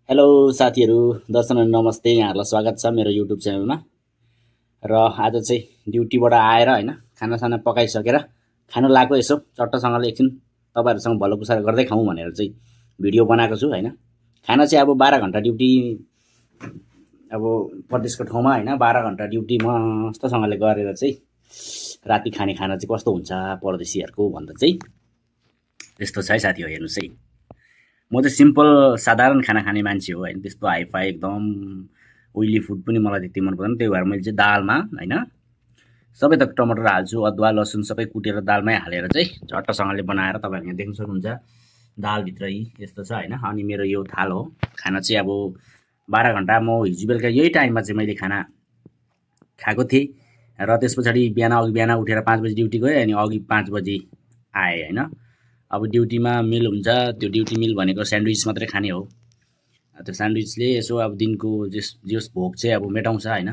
Hello साथीहरू, दर्शक नमस्ते। यहाँहरूलाई स्वागत छ मेरो युट्युब च्यानलमा। र आज चाहिँ ड्युटीबाट आएर होइन खानासाना पकाइसकेर खानु लाग्यो। यसो चट्टसँगले एकछिन तपाईँहरूसँग भलोकुसार गर्दै खाउँ भनेर चाहिँ भिडियो बनाएको छु होइन। खाना चाहिँ अब 12 घन्टा ड्युटी, अब परदेशको ठाउँमा होइन 12 घन्टा ड्युटी मस्तसँगले गरेर चाहिँ राति खाने खाना चाहिँ कस्तो हुन्छ परदेशीहरूको भन्दा चाहिँ यस्तो छ है साथीहरू। हेर्नुहोस् है, म चाहिँ सिम्पल साधारण खाना खाने मान्छे हो होइन। त्यस्तो हाइफाई एकदम ओइली फुड पनि मलाई त्यति मन पर्दैन। त्यही भएर मैले चाहिँ दालमा होइन सबै थोक टमाटर हाल्छु, अदुवा लसुन सबै कुटेर दालमै हालेर चाहिँ झट्टसँगले बनाएर तपाईँहरूले यहाँ देख्न सक्नुहुन्छ दालभित्रै यस्तो छ होइन। अनि मेरो यो थाल हो खाना चाहिँ। अब 12 घन्टा म हिजो बेलुका यही टाइममा चाहिँ मैले खाना खाएको थिएँ र त्यस पछाडि बिहान उठेर 5 बजी ड्युटी गएँ अनि अघि 5 बजी आएँ होइन। अब ड्युटीमा मिल हुन्छ, त्यो ड्युटी मिल भनेको स्यान्डविच मात्रै खाने हो। त्यो स्यान्डविचले यसो अब दिनको जस भोक चाहिँ अब मेटाउँछ होइन।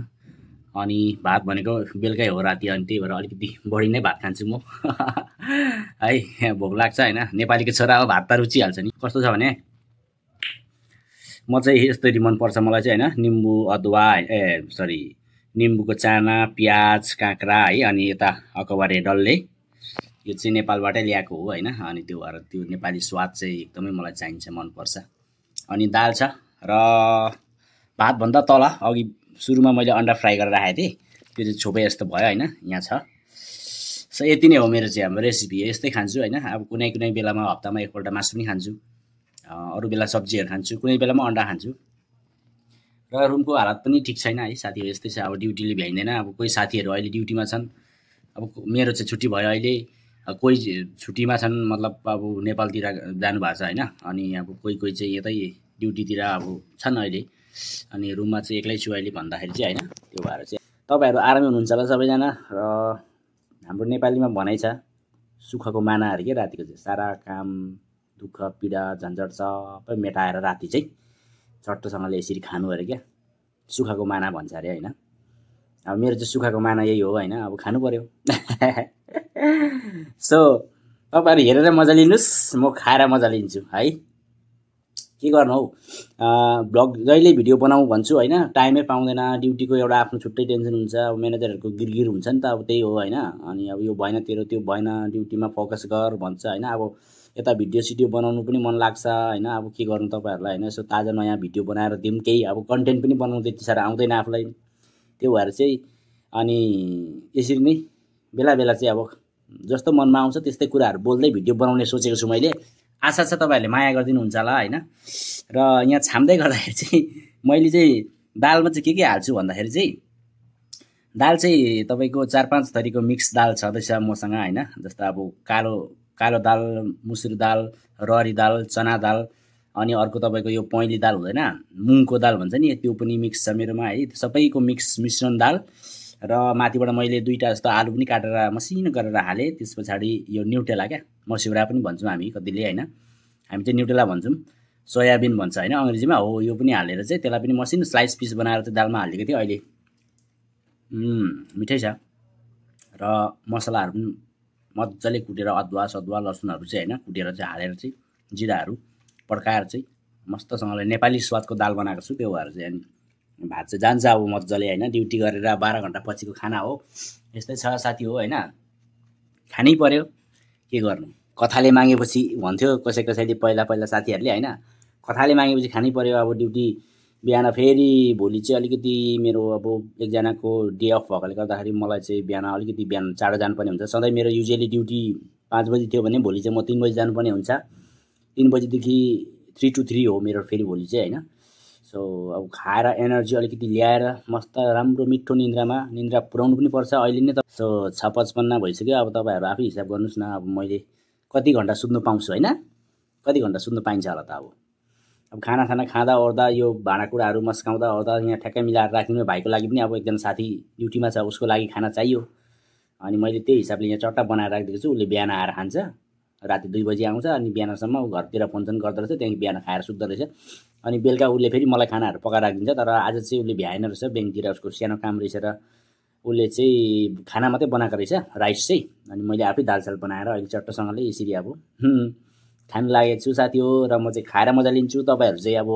अनि भात भनेको बेलुकै हो राति, अनि त्यही भएर अलिकति बढी नै भात खान्छु म है। भोक लाग्छ होइन, नेपालीको छोरा हो, भात त रुचिहाल्छ नि। कस्तो छ भने म चाहिँ यस्तरी मनपर्छ मलाई चाहिँ होइन। निम्बु अदुवा निम्बुको चाना, प्याज, काँक्रा है, अनि यता अकबरे डल्ले, यो चाहिँ नेपालबाटै ल्याएको हो होइन। अनि त्यो भएर त्यो नेपाली स्वाद चाहिँ एकदमै मलाई चाहिन्छ, मनपर्छ। अनि दाल छ र भातभन्दा तल अघि सुरुमा मैले अन्डा फ्राई गरेर राखेको थिएँ, त्यो चाहिँ छोपे जस्तो भयो होइन। यहाँ छ। सो यति नै हो मेरो चाहिँ हाम्रो रेसिपी। यस्तै खान्छु होइन। अब कुनै कुनै बेलामा हप्तामा एकपल्ट मासु पनि खान्छु, अरू बेला सब्जीहरू खान्छु, कुनै बेलामा अन्डा खान्छु। र रुमको हालत पनि ठिक छैन है साथीहरू। यस्तै छ, अब ड्युटीले भ्याइँदैन। अब कोही साथीहरू अहिले ड्युटीमा छन्, अब मेरो चाहिँ छुट्टी भयो अहिले। कोही छुट्टीमा छन्, मतलब अब नेपालतिर जानुभएको छ होइन। अनि अब कोही कोही चाहिँ यतै ड्युटीतिर अब छन् अहिले। अनि रुममा चाहिँ एक्लै छु अहिले भन्दाखेरि चाहिँ होइन। त्यो भएर चाहिँ तपाईँहरू आरामै हुनुहुन्छ होला सबैजना। र हाम्रो नेपालीमा भनाइ छ, सुखको माना अरे के, रातिको चाहिँ सारा काम दुःख पीडा झन्झट सबै मेटाएर राति चाहिँ चट्टसँगले यसरी खानु अरे क्या, सुखको माना भन्छ अरे होइन। अब मेरो चाहिँ सुखको माना यही हो होइन, अब खानु पर्यो सो तपाईँहरू हेरेर मजा लिनुहोस्, म खाएर मजा लिन्छु है। के गर्नु हौ, ब्लग जहिले भिडियो बनाऊ भन्छु होइन, टाइमै पाउँदैन। ड्युटीको एउटा आफ्नो छुट्टै टेन्सन हुन्छ। अब म्यानेजरहरूको गिरगिर हुन्छ नि त, अब त्यही हो होइन। अनि अब यो भएन तेरो, त्यो भएन, ड्युटीमा फोकस गर भन्छ होइन। अब यता भिडियो सिडियो बनाउनु पनि मन लाग्छ होइन। अब के गर्नु तपाईँहरूलाई होइन, यसो ताजा नयाँ भिडियो बनाएर दिउँ केही। अब कन्टेन्ट पनि बनाउनु त्यति साह्रो आउँदैन आफूलाई, त्यो भएर चाहिँ अनि यसरी नै बेला बेला चाहिँ अब जस्तो मनमा आउँछ त्यस्तै कुराहरू बोल्दै भिडियो बनाउने सोचेको छु मैले। आशा छ तपाईँहरूले माया गरिदिनु हुन्छ होला होइन। र यहाँ छाम्दै गर्दाखेरि चाहिँ मैले चाहिँ दालमा चाहिँ के हाल्छु भन्दाखेरि चाहिँ दाल चाहिँ तपाईँको 4-5 थरीको मिक्स दाल छँदैछ मसँग होइन। जस्तो अब कालो दाल, मुसुरी दाल, रहरी दाल, चना दाल, अनि अर्को तपाईँको यो पहेँली दाल हुँदैन, मुङको दाल भन्छ नि, त्यो पनि मिक्स छ मेरोमा है। सबैको मिक्स मिश्रण दाल। र माथिबाट मैले 2टा जस्तो आलु पनि काटेर मसिनो गरेर हालेँ। त्यस पछाडि यो न्युटेला क्या, मस्यौरा पनि भन्छौँ हामी कतिले होइन, हामी चाहिँ न्युटेला भन्छौँ, सोयाबिन भन्छ होइन अङ्ग्रेजीमा, हो यो पनि हालेर चाहिँ त्यसलाई पनि मसिनो स्लाइस पिस बनाएर चाहिँ दालमा हालिदिएको थियो अहिले। मिठै छ। र मसलाहरू पनि मजाले कुटेर अदुवा सदुवा लसुनहरू चाहिँ होइन कुटेर चाहिँ हालेर चाहिँ जिराहरू पड्काएर चाहिँ मस्तसँगले नेपाली स्वादको दाल बनाएको छु। त्यो भएर चाहिँ अनि भात चाहिँ जान्छ अब मजाले होइन। ड्युटी गरेर 12 घन्टा पछिको खाना हो, यस्तै छ साथी हो होइन। खानै पर्यो, के गर्नु। कथाले मागेपछि भन्थ्यो कसैले पहिला साथीहरूले होइन, कथाले मागेपछि खानै पर्यो। अब ड्युटी बिहान फेरि भोलि चाहिँ अलिकति मेरो अब एकजनाको डे अफ भएकोले गर्दाखेरि मलाई चाहिँ बिहान चाँडो जानुपर्ने हुन्छ। सधैँ मेरो युजुअली ड्युटी 5 बजी थियो भने भोलि चाहिँ म 3 बजी जानुपर्ने हुन्छ। 3 बजीदेखि 3 to 3 हो मेरो फेरि भोलि चाहिँ होइन। सो अब खाएर एनर्जी अलिकति ल्याएर मस्त राम्रो मिठो निन्द्रा पुर्याउनु पनि पर्छ अहिले नै त। सो 6:55 भइसक्यो। अब तपाईँहरू आफै हिसाब गर्नुहोस् न, अब मैले कति घन्टा सुत्नु पाउँछु होइन, कति घन्टा सुत्नु पाइन्छ होला त। अब खाना खाँदा ओर्दा यो भाँडाकुँडाहरू मस्काउँदा ओर्दा यहाँ ठ्याक्कै मिलाएर राखिदिनु। भाइको लागि पनि अब एकजना साथी ड्युटीमा छ, उसको लागि खाना चाहियो। अनि मैले त्यही हिसाबले यहाँ चट्टा बनाएर राखिदिएको छु। उसले बिहान आएर खान्छ, राति 2 बजी आउँछ, अनि बिहानसम्म ऊ घरतिर फोनसोन गर्दो रहेछ, त्यहाँदेखि बिहान खाएर सुत्दो रहेछ। अनि बेलुका उसले फेरि मलाई खानाहरू पकाएर राखिदिन्छ। तर आज चाहिँ उसले भ्याएन रहेछ, ब्याङ्कतिर उसको सानो काम रहेछ र उसले चाहिँ खाना मात्रै बनाएको रहेछ, राइस चाहिँ। अनि मैले आफै दाल साल बनाएर अहिले चट्टसँगले यसरी अब खानु लागेको छु साथी हो। र म चाहिँ खाएर मजा लिन्छु। तपाईँहरू चाहिँ अब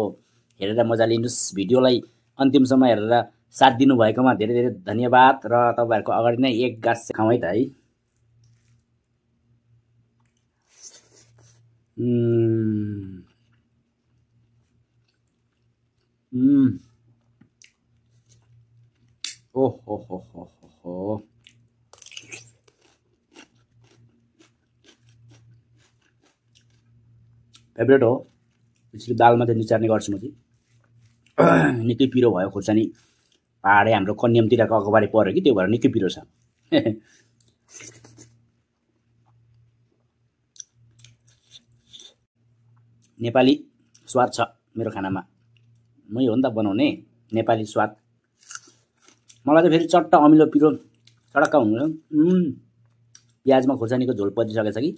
हेरेर मजा लिनुहोस्। भिडियोलाई अन्तिमसम्म हेरेर साथ दिनुभएकोमा धेरै धेरै धन्यवाद। र तपाईँहरूको अगाडि नै एक गाँस खाउँ है त है। ओहो फेभरेट हो। त्यसरी दालमा चाहिँ निचार्ने गर्छु म चाहिँ। निकै पिरो भयो खोर्सानी, पहाडे हाम्रो कन्यामतिरको अखबारी पर्यो कि त्यो भएर निकै पिरो छ। नेपाली स्वाद छ मेरो खानामा, मै हो नि त बनाउने नेपाली स्वाद। मलाई चाहिँ फेरि चट्ट अमिलो पिरो चडक्का हुनु। प्याजमा खोर्सानीको झोल परिसकेछ कि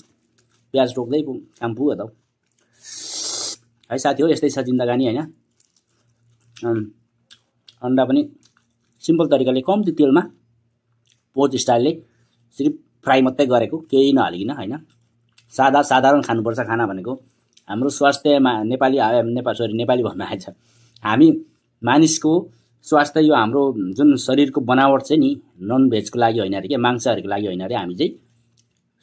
प्याज टोक्दै काम पुग्यो त है साथी हो। यस्तै छ जिन्दगानी हैन। अन्डा पनि सिम्पल तरिकाले कम्ती तेलमा पोच स्टाइलले सिर्फ फ्राई मात्रै गरेको, केही नहालिकन हैन। साधारण खानुपर्छ खाना भनेको। हाम्रो स्वास्थ्यमा नेपाली भन्न आएछ। हामी मानिसको स्वास्थ्य यो हाम्रो जुन शरीरको बनावट चाहिँ नि नन भेजको लागि होइन अरे के, मांसाहारीको लागि होइन अरे। हामी चाहिँ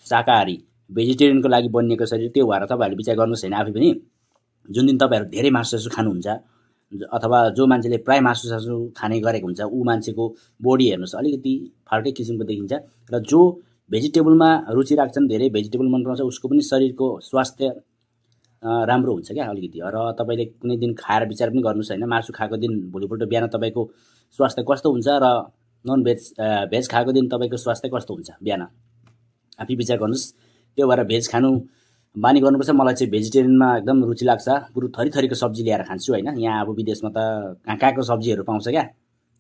शाकाहारी भेजिटेरियनको लागि बनिएको शरीर। त्यो भएर तपाईँहरूले विचार गर्नुहोस् हैन आफै पनि। जुन दिन तपाईँहरू धेरै मासु खानुहुन्छ अथवा जो मान्छेले प्राय मासु खाने गरेको हुन्छ ऊ मान्छेको बडी हेर्नुहोस् अलिकति फाल्टै किसिमको देखिन्छ। र जो भेजिटेबलमा रुचि राख्छन्, धेरै भेजिटेबल मन पराउँछ, उसको पनि शरीरको स्वास्थ्य राम्रो हुन्छ क्या अलिकति। र तपाईँले कुनै दिन खाएर विचार पनि गर्नुहोस् हैन। मासु खाएको दिन भोलिपल्ट बिहान तपाईँको स्वास्थ्य कस्तो हुन्छ र नन भेज खाएको दिन तपाईँको स्वास्थ्य कस्तो हुन्छ बिहान आफै विचार गर्नुहोस्। त्यो भएर भेज खानु बानी गर्नुपर्छ। मलाई चाहिँ भेजिटेरियनमा एकदम रुचि लाग्छ। पुरो थरीको सब्जी ल्याएर खान्छु हैन। यहाँ अब विदेशमा त कहाँको सब्जीहरू पाउँछ क्या,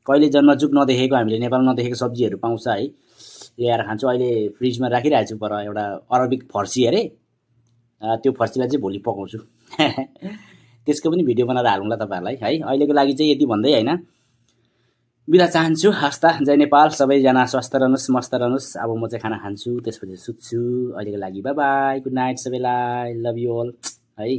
कहिले जन्मजुग नदेखेको, हामीले नेपालमा नदेखेको सब्जीहरू पाउँछ है, ल्याएर खान्छु। अहिले फ्रिजमा राखिरहेको छु पर एउटा अरबिक फर्सी अरे, त्यो फर्सीलाई चाहिँ भोलि पकाउँछु। त्यसको पनि भिडियो बनाएर हालौँला तपाईँहरूलाई है। अहिलेको लागि चाहिँ यति भन्दै हैन बिदा चाहन्छु। हस्ता जय नेपाल। सबैजना स्वस्थ रहनुहोस्, मस्त रहनुहोस्। अब म चाहिँ खाना खान्छु, त्यसपछि सुत्छु। अहिलेको लागि बाई बाई, गुड नाइट सबैलाई, लभ यु अल है।